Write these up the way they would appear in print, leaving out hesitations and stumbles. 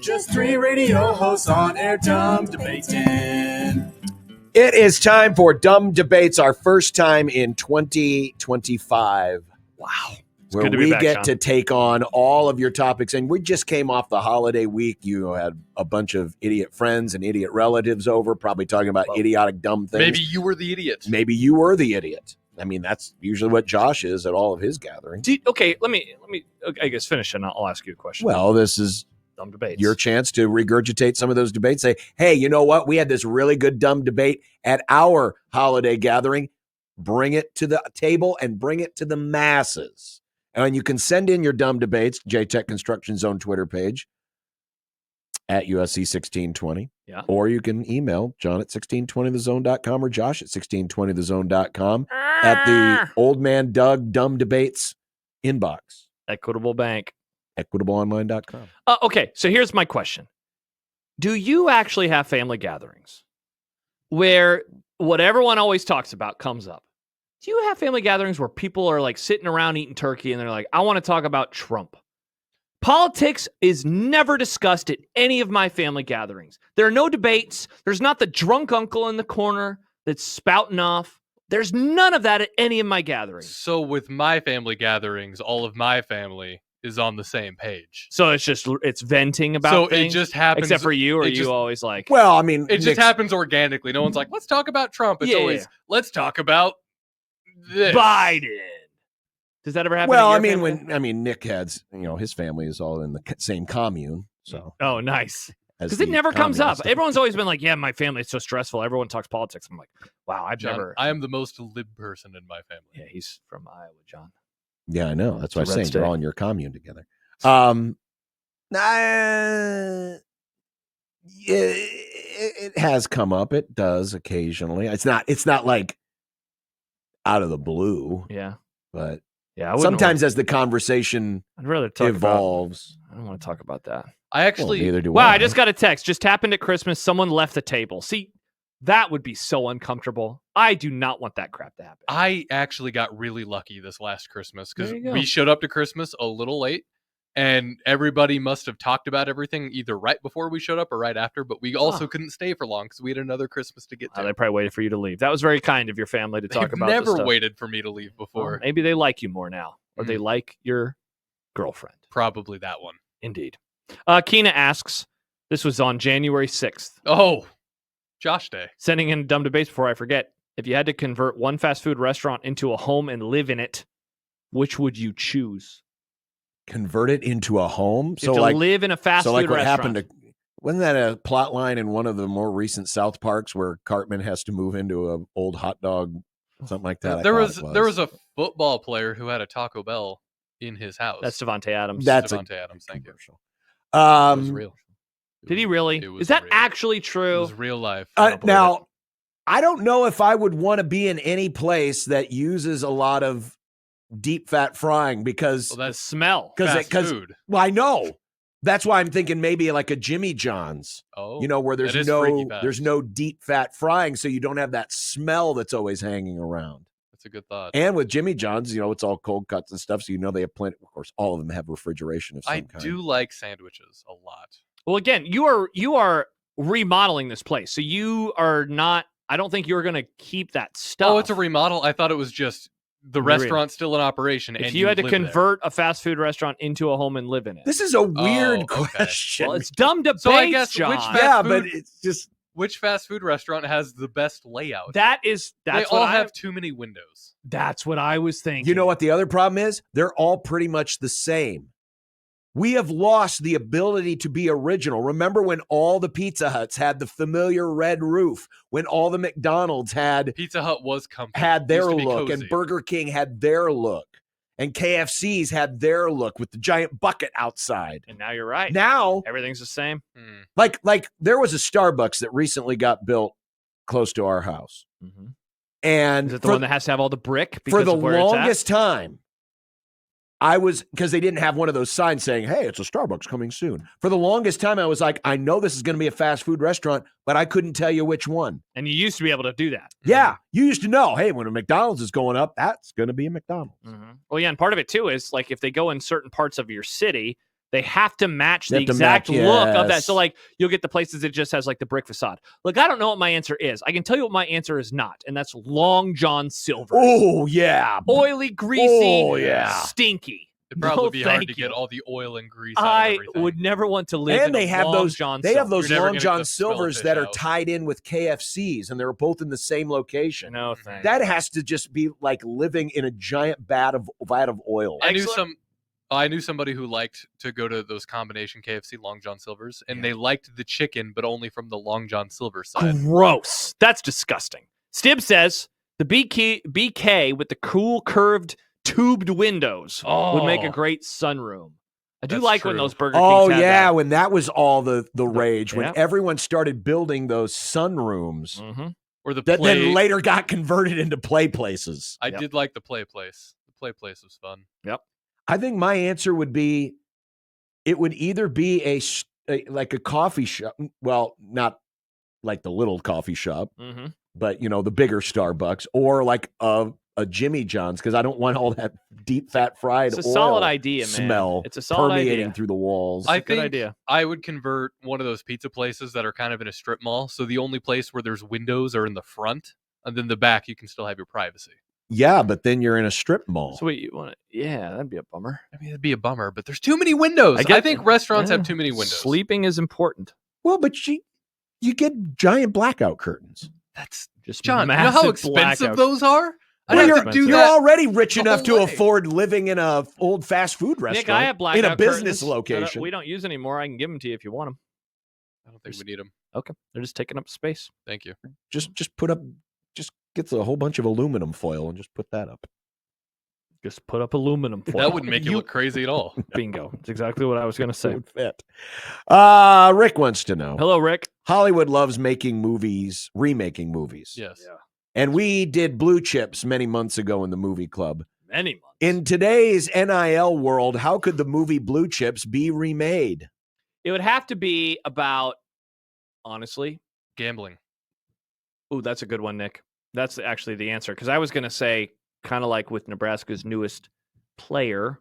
Just three radio hosts on air dumb debating. It is time for Dumb Debates, our first time in 2025. Wow. Where we get to take on all of your topics. And we just came off the holiday week. You had a bunch of idiot friends and idiot relatives over, probably talking about idiotic, dumb things. Maybe you were the idiot. Maybe you were the idiot. I mean, that's usually what Josh is at all of his gatherings. Okay, let me. I guess finish, and I'll ask you a question. Well, this is Dumb Debates. Your chance to regurgitate some of those debates. Say, hey, you know what? We had this really good dumb debate at our holiday gathering. Bring it to the table and bring it to the masses. And you can send in your dumb debates, JTech Construction Zone Twitter page at USC1620. Yeah. Or you can email John at 1620thezone.com or Josh at 1620thezone.com at the Old Man Doug Dumb Debates inbox. Equitable Bank. EquitableOnline.com. Okay, so here's my question. Do you actually have family gatherings where what everyone always talks about comes up? Do you have family gatherings where people are like sitting around eating turkey and they're like, I want to talk about Trump? Politics is never discussed at any of my family gatherings. There are no debates. There's not the drunk uncle in the corner that's spouting off. There's none of that at any of my gatherings. So with my family gatherings, all of my family is on the same page. So it's venting about things? So it just happens. Except for you, or you always like... Well, I mean... It just happens organically. No one's like, let's talk about Trump. It's always, let's talk about this. Biden. Does that ever happen? Well, I mean, Nick has, his family is all in the same commune. So. Oh, nice. Because it never comes up. Everyone's always been like, yeah, my family is so stressful. Everyone talks politics. I'm like, wow, I am the most lib person in my family. Yeah, he's from Iowa, John. Yeah, I know. That's what I'm saying. They're all in your commune together. It has come up. It does occasionally. It's not like out of the blue. Yeah. But yeah, sometimes as the conversation evolves. I don't want to talk about that. Neither do I just got a text. Just happened at Christmas. Someone left the table. See, that would be so uncomfortable. I do not want that crap to happen. I actually got really lucky this last Christmas because we showed up to Christmas a little late and everybody must have talked about everything either right before we showed up or right after, but we also couldn't stay for long because we had another Christmas to get to. They probably waited for you to leave. That was very kind of your family to talk about this. Never waited for me to leave before. Well, maybe they like you more now, or they like your girlfriend. Probably that one. Indeed. Keena asks, this was on January 6th. Oh, Josh Day. Sending in dumb debates before I forget. If you had to convert one fast food restaurant into a home and live in it, which would you choose? Convert it into a home? So live in a fast food restaurant. Happened to, wasn't that a plot line in one of the more recent South Parks where Cartman has to move into an old hot dog, something like that? There was a football player who had a Taco Bell in his house. That's Devontae Adams. That's Devontae Adams. Thank you. It was real. Did he really? Is that real. Actually true? It was real life. Now, I don't know if I would want to be in any place that uses a lot of deep fat frying because that smell. Fast food. Well, I know. That's why I'm thinking maybe like a Jimmy John's. Oh, where there's no deep fat frying, so you don't have that smell that's always hanging around. That's a good thought. And with Jimmy John's, it's all cold cuts and stuff, so they have plenty. Of course, all of them have refrigeration of some kind. I do like sandwiches a lot. Well, again, you are remodeling this place, so you are not. I don't think you're going to keep that stuff. Oh, it's a remodel. I thought it was just the restaurant's still in operation. If you had to convert a fast food restaurant into a home and live in it, this is a weird question. Well, it's dumb debate, so I guess John. But it's just which fast food restaurant has the best layout? That's they all have too many windows. That's what I was thinking. You know what the other problem is? They're all pretty much the same. We have lost the ability to be original. Remember when all the Pizza Huts had the familiar red roof, when all the McDonald's Pizza Hut was comfy. Had their look, and Burger King had their look, and KFC's had their look with the giant bucket outside. And now you're right. Now everything's the same. Like there was a Starbucks that recently got built close to our house. Mm-hmm. And is it the one that has to have all the brick? For the longest time, because they didn't have one of those signs saying, hey, it's a Starbucks coming soon. For the longest time, I was like, I know this is going to be a fast food restaurant, but I couldn't tell you which one. And you used to be able to do that. Yeah. You used to know, hey, when a McDonald's is going up, that's going to be a McDonald's. Mm-hmm. Well, yeah. And part of it, too, is like if they go in certain parts of your city, They have to match They the have to exact match, look of that. yes. So, like, you'll get the places that just has, like, the brick facade. Look, I don't know what my answer is. I can tell you what my answer is not, and that's Long John Silver's. Oh, yeah. Oily, greasy, Oh, yeah. stinky. It'd probably No, be hard to thank get you. all the oil and grease out of I everything. would never want to live And in they a have Long those. John They have Silver. those You're never Long gonna John get the smell of Silvers fish that are out. tied in with KFCs, and they're both in the same location. No, thank That has to just be like living in a giant vat of oil. I knew somebody who liked to go to those combination KFC Long John Silvers, and they liked the chicken, but only from the Long John Silver side. Gross. That's disgusting. Stib says the BK with the cool curved tubed windows would make a great sunroom. I do That's like when true. those Burger Oh Kings had yeah, that. when that was all the rage, when yeah. everyone started building those sunrooms Mm-hmm. Or the that play. then later got converted into play places. I did like the play place. The play place was fun. Yep. I think my answer would be, it would either be like a coffee shop. Well, not like the little coffee shop, Mm-hmm. but the bigger Starbucks, or like a Jimmy John's, because I don't want all that deep fat fried It's a oil solid idea, man. smell It's a solid permeating idea. through the walls. I a good think idea. I would convert one of those pizza places that are kind of in a strip mall. So the only place where there's windows are in the front, and then the back you can still have your privacy. Yeah, but then you're in a strip mall. So wait, you want to? Yeah, that'd be a bummer. I mean, it'd be a bummer, but there's too many windows. I think restaurants have too many windows. Sleeping is important. Well, but you get giant blackout curtains. That's Just John. You know massive how expensive blackouts. those are? I'd Well, have to do you're that. already rich the enough whole to way. afford living in a old fast food restaurant. Nick, I have blackout in a business curtains that location. we don't use anymore. I can give them to you if you want them. I don't think we need them. Okay, they're just taking up space. Thank you. Just get a whole bunch of aluminum foil and just put that up. Just put up aluminum foil. That wouldn't make you look crazy at all. Bingo. It's exactly what I was going to It say. would fit. Rick wants to know. Hello, Rick. Hollywood loves making movies, remaking movies. Yes. Yeah. And we did Blue Chips many months ago in the movie club. Many months. In today's NIL world, how could the movie Blue Chips be remade? It would have to be about, honestly. Gambling. Ooh, that's a good one, Nick. That's actually the answer. Because I was going to say, kind of like with Nebraska's newest player,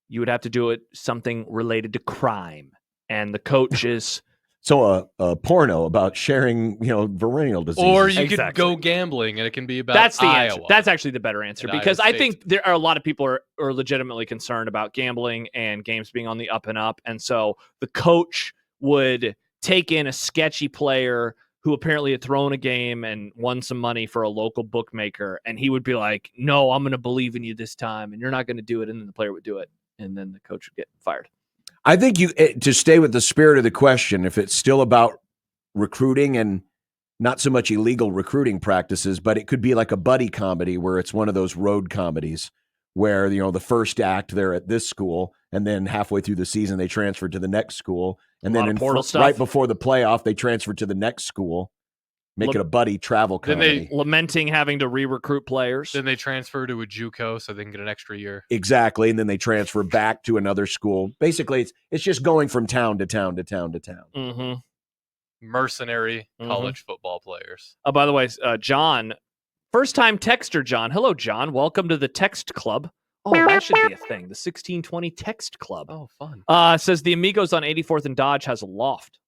you would have to do it something related to crime. And the coach is... So a porno about sharing, venereal disease. Or you Exactly. could go gambling and it can be about That's the Iowa. answer. That's actually the better answer, And because Iowa I State. think there are a lot of people are legitimately concerned about gambling and games being on the up and up. And so the coach would take in a sketchy player who apparently had thrown a game and won some money for a local bookmaker. And he would be like, no, I'm going to believe in you this time. And you're not going to do it. And then the player would do it. And then the coach would get fired. I think to stay with the spirit of the question, if it's still about recruiting and not so much illegal recruiting practices, but it could be like a buddy comedy where it's one of those road comedies where, the first act they're at this school and then halfway through the season they transfer to the next school. And then right before the playoff, they transfer to the next school. Make it a buddy travel comedy. Lamenting having to re-recruit players. Then they transfer to a JUCO so they can get an extra year. Exactly. And then they transfer back to another school. Basically, it's just going from town to town to town to town. Mm-hmm. Mercenary college football players. Oh, by the way, John, first-time texter John. Hello, John. Welcome to the text club. Oh, that should be a thing. The 1620 text club. Oh, fun. Says the Amigos on 84th and Dodge has a loft.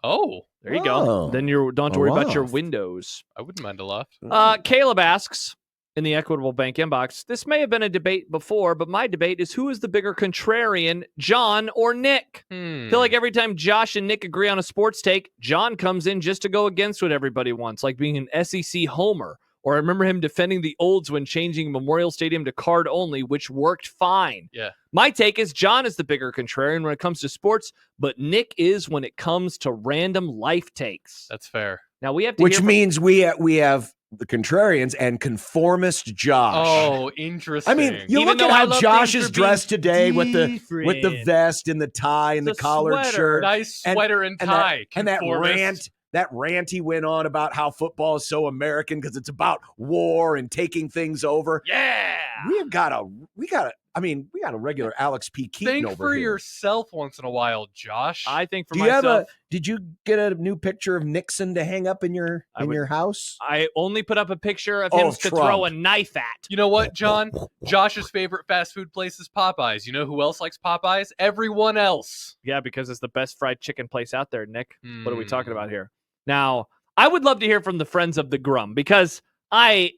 Oh. There you go. Then you don't have to worry about your loft. windows. I wouldn't mind a loft. Caleb asks in the Equitable Bank inbox, this may have been a debate before, but my debate is who is the bigger contrarian, John or Nick? I feel like every time Josh and Nick agree on a sports take, John comes in just to go against what everybody wants, like being an SEC homer. Or I remember him defending the Olds when changing Memorial Stadium to card only, which worked fine. Yeah. My take is John is the bigger contrarian when it comes to sports, but Nick is when it comes to random life takes. That's fair. Now we have to Which means we have the contrarians and conformist Josh. Oh, interesting. I mean, you Even look at though I how love Josh things is for being dressed today with the different. vest and the tie and The the collared sweater. shirt. nice sweater and tie. And that conformist. rant he went on about how football is so American because it's about war and taking things over. Yeah. We got to I mean, we got a regular Alex P. Keaton Think over for here. yourself once in a while, Josh. I think for Do you myself. did you get a new picture of Nixon to hang up in your house? I only put up a picture of him to throw a knife at. You know what, John? Josh's favorite fast food place is Popeyes. You know who else likes Popeyes? Everyone else. Yeah, because it's the best fried chicken place out there, Nick. What are we talking about here? Now, I would love to hear from the friends of the Grum because I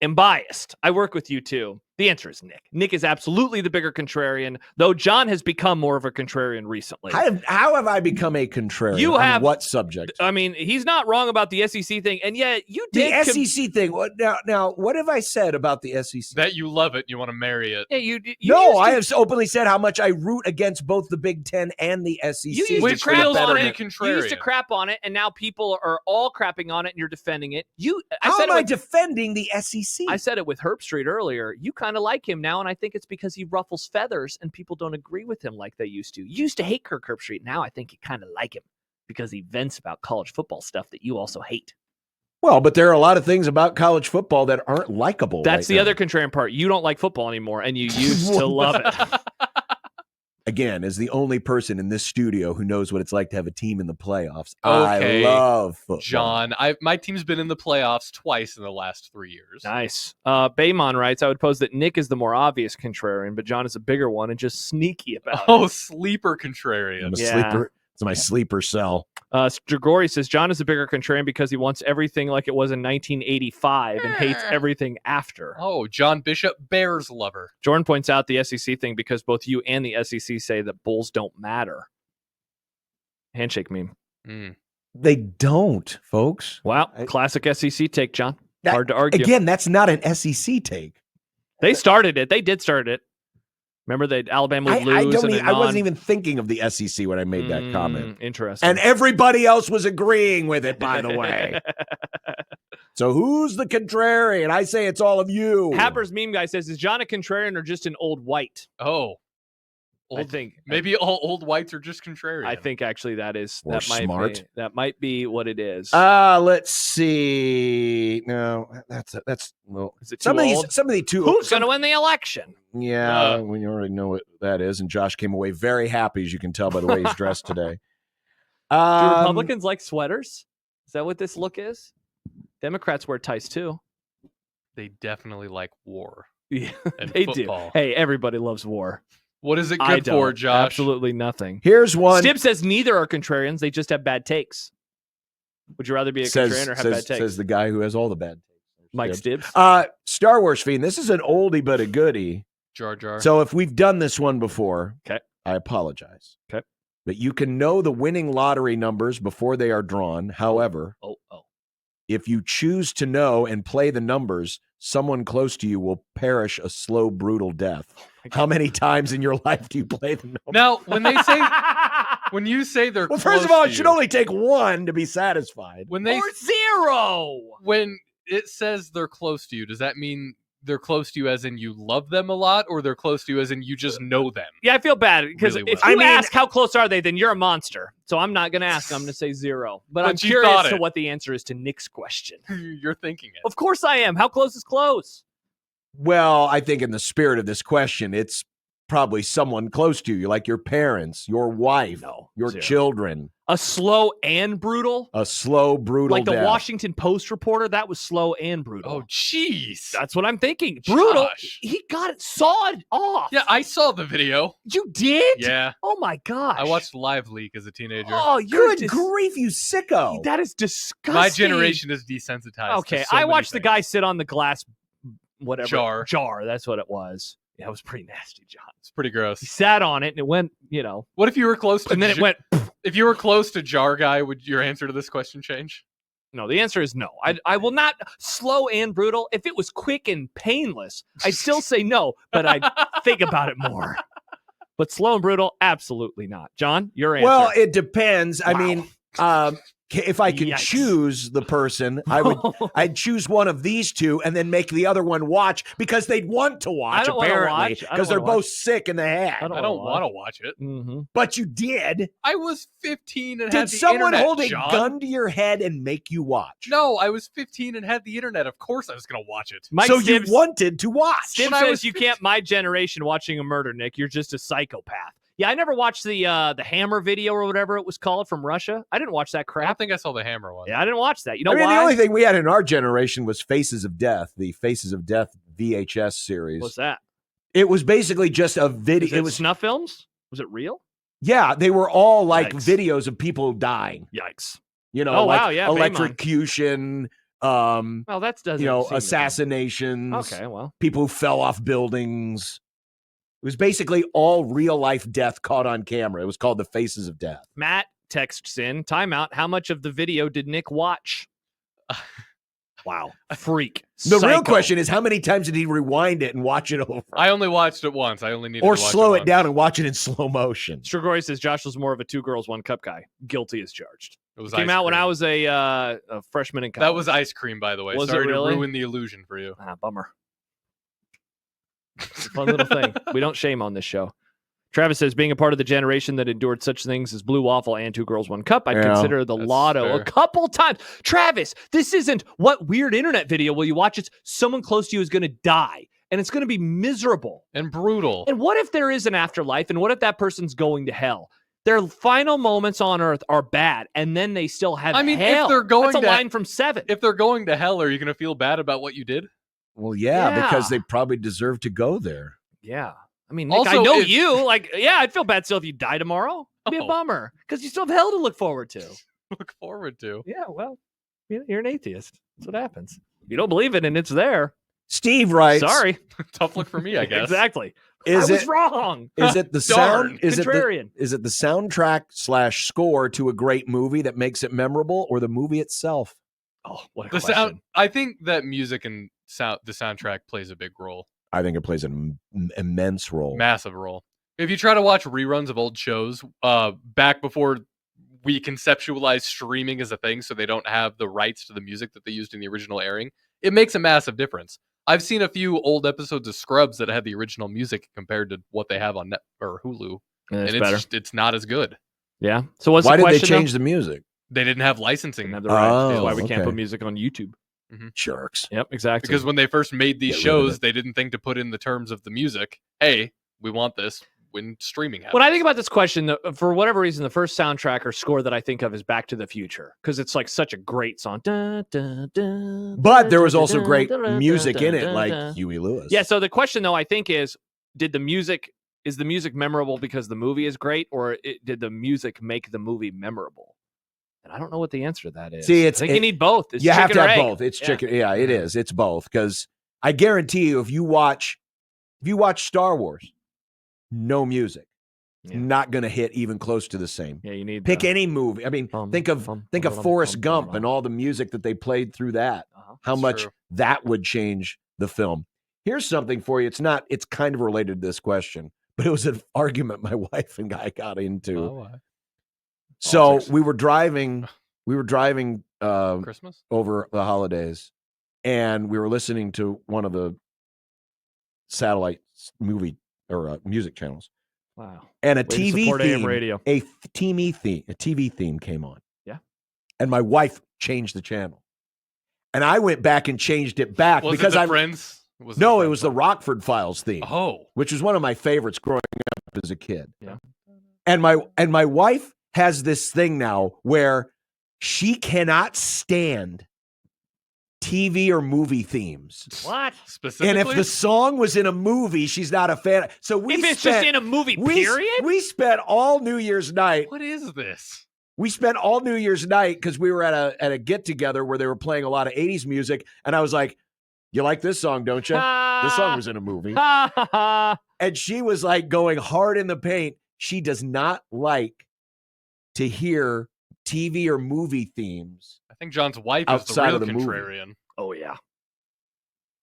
am biased. I work with you too. The answer is Nick. Nick is absolutely the bigger contrarian, though John has become more of a contrarian recently. How have I become a contrarian? You have. On what subject? I mean, he's not wrong about the SEC thing, and yet you did. The SEC thing. Now, what have I said about the SEC? That you love it. You want to marry it. Yeah, you no, I have openly said how much I root against both the Big Ten and the SEC. You used to crap on it. Contrarian. You used to crap on it, and now people are all crapping on it, and you're defending it. How am I defending the SEC? I said it with Herb Street earlier. You kind of like him now, and I think it's because he ruffles feathers, and people don't agree with him like they used to. You used to hate Kirk Herbstreit. Now I think you kind of like him because he vents about college football stuff that you also hate. Well, but there are a lot of things about college football that aren't likable. That's the other contrarian part. You don't like football anymore, and you used to love it. Again, as the only person in this studio who knows what it's like to have a team in the playoffs, Okay. I love football. John, my team's been in the playoffs twice in the last 3 years. Nice. Baymon writes, I would pose that Nick is the more obvious contrarian, but John is a bigger one and just sneaky about it. Oh, sleeper contrarian. I'm a sleeper. It's my sleeper cell. Dragori says John is a bigger contrarian because he wants everything like it was in 1985 and hates everything after. Oh, John Bishop, Bears lover. Jordan points out the SEC thing because both you and the SEC say that bulls don't matter. Handshake meme. They don't, folks. Wow. Classic SEC take, John. Hard to argue. Again, that's not an SEC take. They started it. They did start it. Remember that Alabama would lose. I wasn't even thinking of the SEC when I made that comment. Interesting. And everybody else was agreeing with it, by the way. So who's the contrarian? I say it's all of you. Happer's meme guy says, is John a contrarian or just an old white? Oh. I think maybe all old whites are just contrarian. I think actually that might be what it is. Let's see. No, that's well. Is it some of these two. Who's going to win the election? Yeah, we already know what that is, and Josh came away very happy, as you can tell by the way he's dressed today. Do Republicans like sweaters? Is that what this look is? Democrats wear ties too. They definitely like war. Yeah, and they football. do. Hey, everybody loves war. What is it good for, Josh? Absolutely nothing. Here's one. Stib says neither are contrarians. They just have bad takes. Would you rather be a contrarian or have bad takes? Says the guy who has all the bad takes. Mike Stibbs. Star Wars fiend. This is an oldie but a goodie. Jar Jar. So if we've done this one before, okay, I apologize. Okay. But you can know the winning lottery numbers before they are drawn. However, if you choose to know and play the numbers, someone close to you will perish a slow, brutal death. How many times in your life do you play the numbers? Now, when you say they're well, close first of all, to it should you, only take one to be satisfied. Or zero. When it says they're close to you, does that mean they're close to you as in you love them a lot, or they're close to you as in you just know them? Yeah, I feel bad because really if well. you ask how close are they, then you're a monster. So I'm not going to ask. I'm going to say zero. But I'm curious to what the answer is to Nick's question. You're thinking it. Of course I am. How close is close? Well, I think in the spirit of this question, it's probably someone close to you, like your parents, your wife, your children. A slow and brutal? A slow, brutal like the death. Washington Post reporter, that was slow and brutal. Oh, jeez. That's what I'm thinking. Brutal. Josh. He got it sawed off. Yeah, I saw the video. You did? Yeah. Oh, my gosh. I watched Live Leak as a teenager. Oh, you're Good grief, you sicko. That is disgusting. My generation is desensitized. Okay, to so I many watched the things. guy sit on the glass Jar. That's what it was. Yeah, it was pretty nasty, John. It's pretty gross. He sat on it and it went, What if you were close to and then it went. If you were close to Jar Guy, would your answer to this question change? No, the answer is no. I will not. Slow and brutal. If it was quick and painless, I'd still say no, but I'd think about it more. But slow and brutal, absolutely not. John, your answer. Well, it depends. Wow. I mean, If I can Yikes. choose the person, I'd choose one of these two and then make the other one watch because they'd want to watch, apparently, because they're both sick in the head. I don't want to watch it. Mm-hmm. But you did. I was 15 and Did had the someone internet, hold a John. gun to your head and make you watch? No, I was 15 and had the internet. Of course I was going to watch it. Mike so Stibbs, you wanted to watch. Stibbs says you can't my generation watching a murder, Nick. You're just a psychopath. Yeah, I never watched the Hammer video or whatever it was called from Russia. I didn't watch that I crap. don't think I saw the Hammer one. Yeah, I didn't watch that. You know The why? only thing we had in our generation was Faces of Death, the Faces of Death VHS series. What's that? It was basically just a video. It was snuff films? Was it real? Yeah, they were all like Yikes. videos of people dying. Yikes. You know, like yeah, electrocution, Well, that doesn't assassinations. Okay, well. People who fell off buildings. It was basically all real life death caught on camera. It was called the Faces of Death. Matt texts in, timeout, how much of the video did Nick watch? Wow. Freak. The real Psycho. question is, how many times did he rewind it and watch it over? I only watched it once. I only needed Or to watch slow it it once. down and watch it in slow motion. Strigoi says Josh was more of a 2 girls, 1 cup guy. Guilty as charged. It was Came ice out when cream. I was a freshman in college. That was ice cream, by the way. Was it Sorry really? to ruin the illusion for you. Bummer. It's a fun little thing. We don't shame on this show. Travis says, being a part of the generation that endured such things as Blue Waffle and 2 Girls, 1 Cup, I'd Yeah, consider the that's Lotto fair. a couple times. Travis, this isn't what weird internet video will you watch? It's someone close to you is going to die, and it's going to be miserable. And brutal. And what if there is an afterlife, and what if that person's going to hell? Their final moments on Earth are bad, and then they still have I mean, hell. if they're going That's a to- line from Seven. If they're going to hell, are you going to feel bad about what you did? Well, yeah, because Yeah. they probably deserve to go there. Yeah. I mean, Nick, I Also, know if- you. Like, yeah, I'd feel bad still if you die tomorrow. It'd be a Oh. bummer because you still have hell to look forward to. Look forward to. Yeah, well, you're an atheist. That's what happens. You don't believe it, and it's there. Steve writes, Sorry. Tough luck for me, I guess. Exactly. Is I was it wrong. is it the Darn. sound? Is it Contrarian. the soundtrack / score to a great movie that makes it memorable, or the movie itself? Oh, what a The question. sound. I think that music and the soundtrack plays a big role, I think it plays an immense role. massive role. If you try to watch reruns of old shows, back before we conceptualized streaming as a thing, so they don't have the rights to the music that they used in the original airing, it makes a massive difference. I've seen a few old episodes of Scrubs that had the original music compared to what they have on Net or Hulu, Yeah, it's and better. it's not as good. Yeah. So what's Why the did they question? change the music? They didn't have licensing Didn't have the rights. Oh, That's why we can't okay. put music on YouTube. Jerks. Yep, exactly. because when they first made these Get rid of shows, it. they didn't think to put in the terms of the music. Hey, we want this when streaming happens. when I think about this question, for whatever reason, the first soundtrack or score that I think of is Back to the Future because it's like such a great song. Dun, dun, dun, But there was dun, also dun, great dun, dun, music dun, in it, dun, like dun. Huey Lewis. Yeah. So the question, though, I think is the music memorable because the movie is great, or did the music make the movie memorable? And I don't know what the answer to that is. See, I think you need both. It's you have chicken to or have egg. both. It's Yeah. chicken. Yeah, it is. It's both. Because I guarantee you, if you watch Star Wars, no music, Yeah. not going to hit even close to the same. Yeah, you need Pick the, any movie. I mean, Bum, think of bum, think bum, of bum, Forrest bum, Gump bum, and bum. all the music that they played through that. How That's much true. that would change the film. Here's something for you. It's kind of related to this question, but it was an argument my wife and I got into. Oh, So politics. we were driving Christmas? over the holidays, and we were listening to one of the satellite movie or music channels, Wow. and a Way to TV support AM theme, radio. a TV theme came on. Yeah. And my wife changed the channel, and I went back and changed it back Was because it the I Friends? no, it Friends was the song? Rockford Files theme, Oh, which was one of my favorites growing up as a kid. Yeah. And my wife has this thing now where she cannot stand TV or movie themes. What? specifically. And if the song was in a movie, she's not a fan. So we If it's spent, just in a movie, we, period? we spent all New Year's night. what is this? We spent all New Year's night because we were at a get together where they were playing a lot of 80s music. And I was like, you like this song, don't you? This song was in a movie. Ha, ha, ha. And she was like going hard in the paint. She does not like to hear TV or movie themes. I think John's wife is the Outside real of the movie. contrarian. Oh, yeah.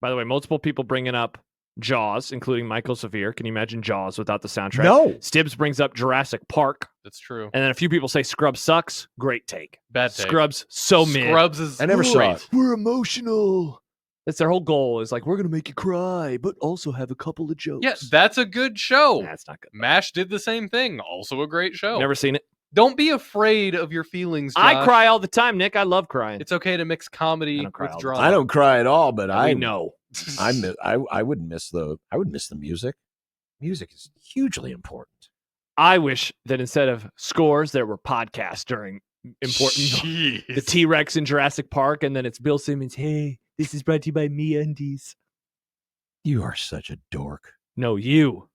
By the way, multiple people bringing up Jaws, including Michael Severe. Can you imagine Jaws without the soundtrack? No. Stibbs brings up Jurassic Park That's true. And then a few people say Scrubs sucks. Great take. Bad take. Scrubs so mid. Scrubs is I never saw it. We're emotional. That's their whole goal. Is like, we're gonna make you cry, but also have a couple of jokes. Yeah, that's a good show. That's not good. MASH did the same thing. Also a great show. Never seen it. Don't be afraid of your feelings, Josh. I cry all the time, Nick. I love crying. It's okay to mix comedy with drama. I don't cry at all, but I know. I would miss the music. Music is hugely important. I wish that instead of scores, there were podcasts during important. Jeez. The T-Rex in Jurassic Park, and then it's Bill Simmons. Hey, this is brought to you by MeUndies. You are such a dork. No, you.